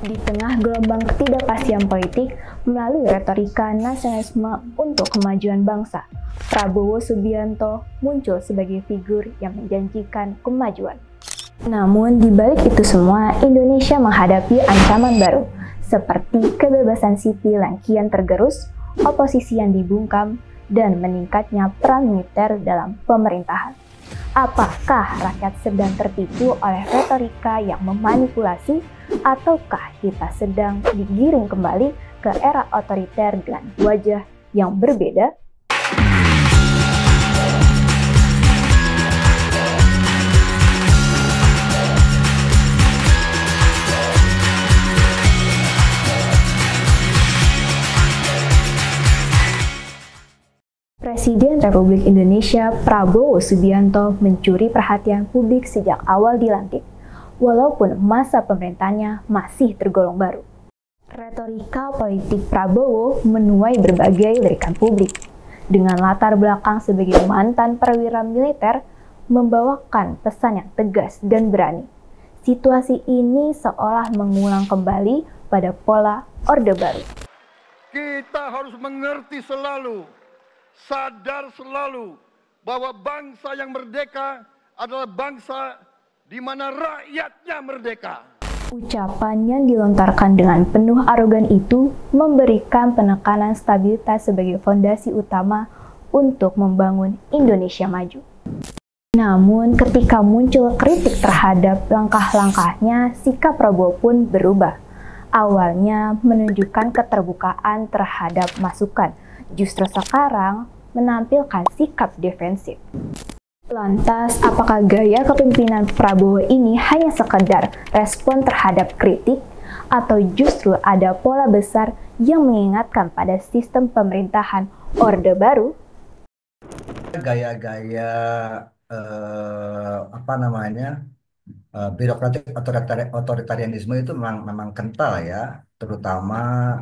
Di tengah gelombang ketidakpastian politik melalui retorika nasionalisme untuk kemajuan bangsa, Prabowo Subianto muncul sebagai figur yang menjanjikan kemajuan. Namun di balik itu semua, Indonesia menghadapi ancaman baru, seperti kebebasan sipil yang kian tergerus, oposisi yang dibungkam, dan meningkatnya peran militer dalam pemerintahan. Apakah rakyat sedang tertipu oleh retorika yang memanipulasi, ataukah kita sedang digiring kembali ke era otoriter dengan wajah yang berbeda? Presiden Republik Indonesia Prabowo Subianto mencuri perhatian publik sejak awal dilantik, walaupun masa pemerintahnya masih tergolong baru. Retorika politik Prabowo menuai berbagai lirikan publik, dengan latar belakang sebagai mantan perwira militer membawakan pesan yang tegas dan berani. Situasi ini seolah mengulang kembali pada pola Orde Baru. Kita harus mengerti selalu, sadar selalu bahwa bangsa yang merdeka adalah bangsa di mana rakyatnya merdeka. Ucapan yang dilontarkan dengan penuh arogan itu memberikan penekanan stabilitas sebagai fondasi utama untuk membangun Indonesia maju. Namun ketika muncul kritik terhadap langkah-langkahnya, sikap Prabowo pun berubah. Awalnya menunjukkan keterbukaan terhadap masukan, justru sekarang menampilkan sikap defensif. Lantas, apakah gaya kepemimpinan Prabowo ini hanya sekedar respon terhadap kritik, atau justru ada pola besar yang mengingatkan pada sistem pemerintahan Orde Baru? Gaya-gaya birokratik otoritarianisme itu memang kental ya, terutama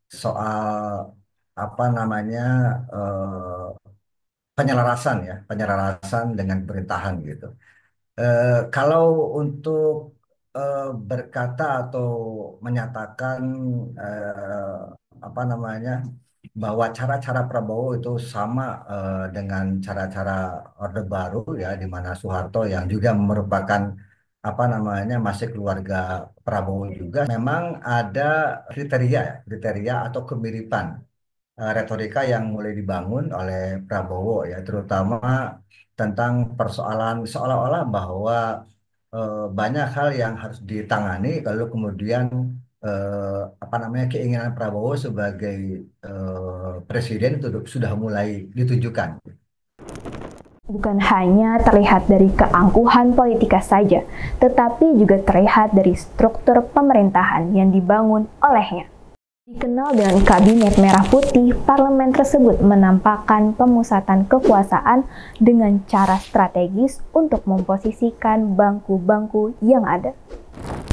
soal penyelarasan dengan pemerintahan gitu. Kalau untuk berkata atau menyatakan bahwa cara-cara Prabowo itu sama dengan cara-cara Orde Baru ya, di mana Soeharto yang juga merupakan masih keluarga Prabowo juga, memang ada kriteria atau kemiripan retorika yang mulai dibangun oleh Prabowo ya, terutama tentang persoalan seolah-olah bahwa banyak hal yang harus ditangani, lalu kemudian keinginan Prabowo sebagai presiden itu sudah mulai ditujukan. Bukan hanya terlihat dari keangkuhan politika saja, tetapi juga terlihat dari struktur pemerintahan yang dibangun olehnya. Dikenal dengan Kabinet Merah Putih, parlemen tersebut menampakkan pemusatan kekuasaan dengan cara strategis untuk memposisikan bangku-bangku yang ada.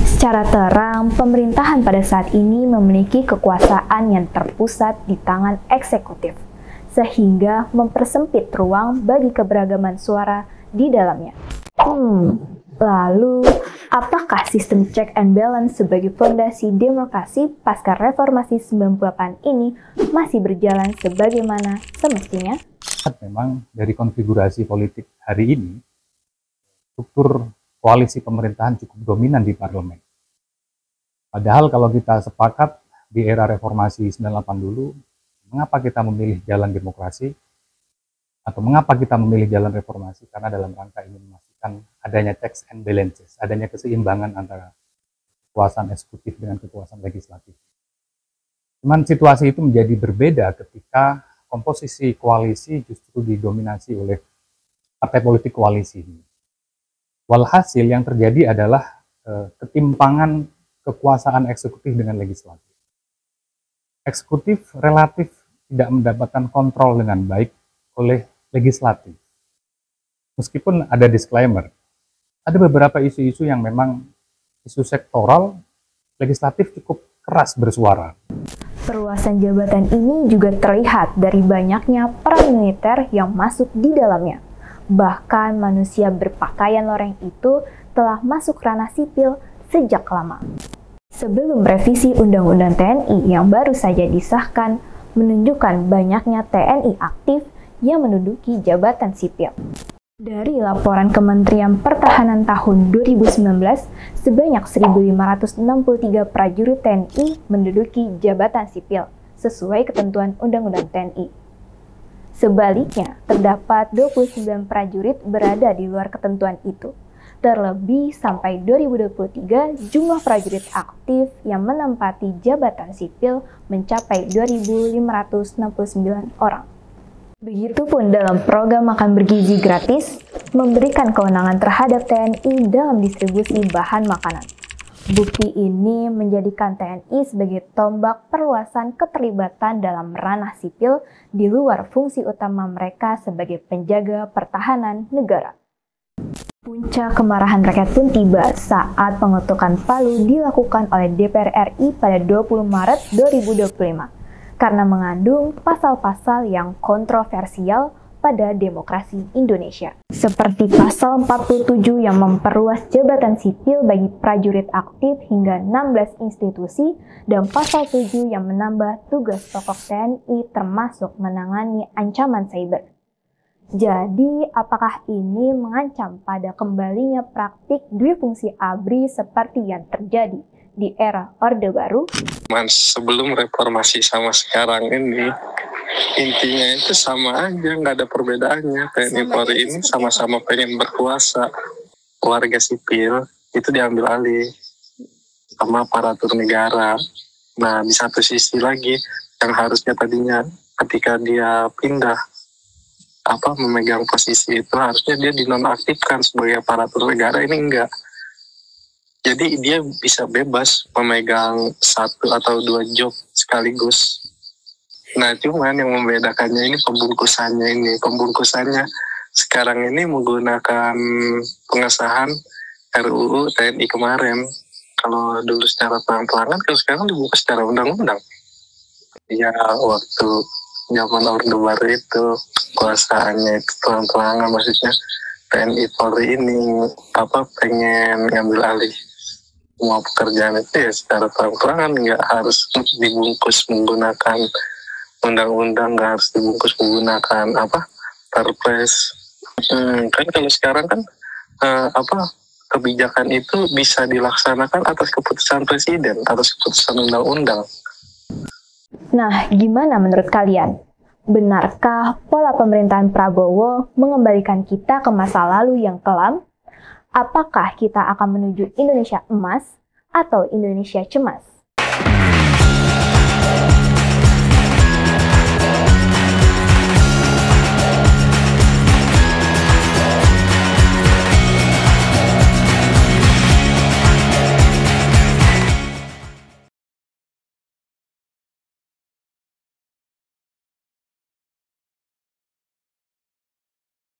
Secara terang, pemerintahan pada saat ini memiliki kekuasaan yang terpusat di tangan eksekutif, sehingga mempersempit ruang bagi keberagaman suara di dalamnya. Lalu, apakah sistem check and balance sebagai fondasi demokrasi pasca reformasi 98 ini masih berjalan sebagaimana semestinya? Memang dari konfigurasi politik hari ini, struktur koalisi pemerintahan cukup dominan di parlemen. Padahal kalau kita sepakat di era reformasi 98 dulu, mengapa kita memilih jalan demokrasi? Atau mengapa kita memilih jalan reformasi? Karena dalam rangka ingin memastikan adanya checks and balances, adanya keseimbangan antara kekuasaan eksekutif dengan kekuasaan legislatif. Cuman situasi itu menjadi berbeda ketika komposisi koalisi justru didominasi oleh partai politik koalisi. Walhasil yang terjadi adalah ketimpangan kekuasaan eksekutif dengan legislatif. Eksekutif relatif tidak mendapatkan kontrol dengan baik oleh legislatif. Meskipun ada disclaimer, ada beberapa isu-isu yang memang isu sektoral, legislatif cukup keras bersuara. Perluasan jabatan ini juga terlihat dari banyaknya peran militer yang masuk di dalamnya. Bahkan manusia berpakaian loreng itu telah masuk ranah sipil sejak lama. Sebelum revisi Undang-Undang TNI yang baru saja disahkan menunjukkan banyaknya TNI aktif yang menduduki jabatan sipil. Dari laporan Kementerian Pertahanan tahun 2019, sebanyak 1.563 prajurit TNI menduduki jabatan sipil sesuai ketentuan Undang-Undang TNI. Sebaliknya, terdapat 29 prajurit berada di luar ketentuan itu. Terlebih sampai 2023, jumlah prajurit aktif yang menempati jabatan sipil mencapai 2.569 orang. Begitupun dalam program makan bergizi gratis, memberikan kewenangan terhadap TNI dalam distribusi bahan makanan. Bukti ini menjadikan TNI sebagai tombak perluasan keterlibatan dalam ranah sipil di luar fungsi utama mereka sebagai penjaga pertahanan negara. Puncak kemarahan rakyat pun tiba saat pengetukan palu dilakukan oleh DPR RI pada 20 Maret 2025 karena mengandung pasal-pasal yang kontroversial pada demokrasi Indonesia. Seperti pasal 47 yang memperluas jabatan sipil bagi prajurit aktif hingga 16 institusi dan pasal 7 yang menambah tugas pokok TNI termasuk menangani ancaman cyber. Jadi, apakah ini mengancam pada kembalinya praktik duifungsi ABRI seperti yang terjadi di era Orde Baru? Sebelum reformasi sama sekarang ini, intinya itu sama aja, nggak ada perbedaannya. TNI Polri ini sama-sama pengen berkuasa. Warga sipil itu diambil alih sama aparatur negara. Nah, di satu sisi lagi, yang harusnya tadinya ketika dia pindah memegang posisi itu harusnya dia dinonaktifkan sebagai aparatur negara, ini enggak. Jadi dia bisa bebas memegang 1 atau 2 job sekaligus. Nah, cuman yang membedakannya ini pembungkusannya ini. Pembungkusannya sekarang ini menggunakan pengesahan RUU TNI kemarin. Kalau dulu secara terang-terangan, kalau sekarang dibungkus secara undang-undang. Ya, waktu zaman Orde Baru itu kuasaannya itu terang-terangan, maksudnya TNI Polri ini pengen ngambil alih semua pekerjaan itu ya secara terang-terangan, nggak harus dibungkus menggunakan undang-undang, nggak harus dibungkus menggunakan Perpres. Kan kalau sekarang kan kebijakan itu bisa dilaksanakan atas keputusan presiden, atas keputusan undang-undang. Nah, gimana menurut kalian? Benarkah pola pemerintahan Prabowo mengembalikan kita ke masa lalu yang kelam? Apakah kita akan menuju Indonesia emas atau Indonesia cemas?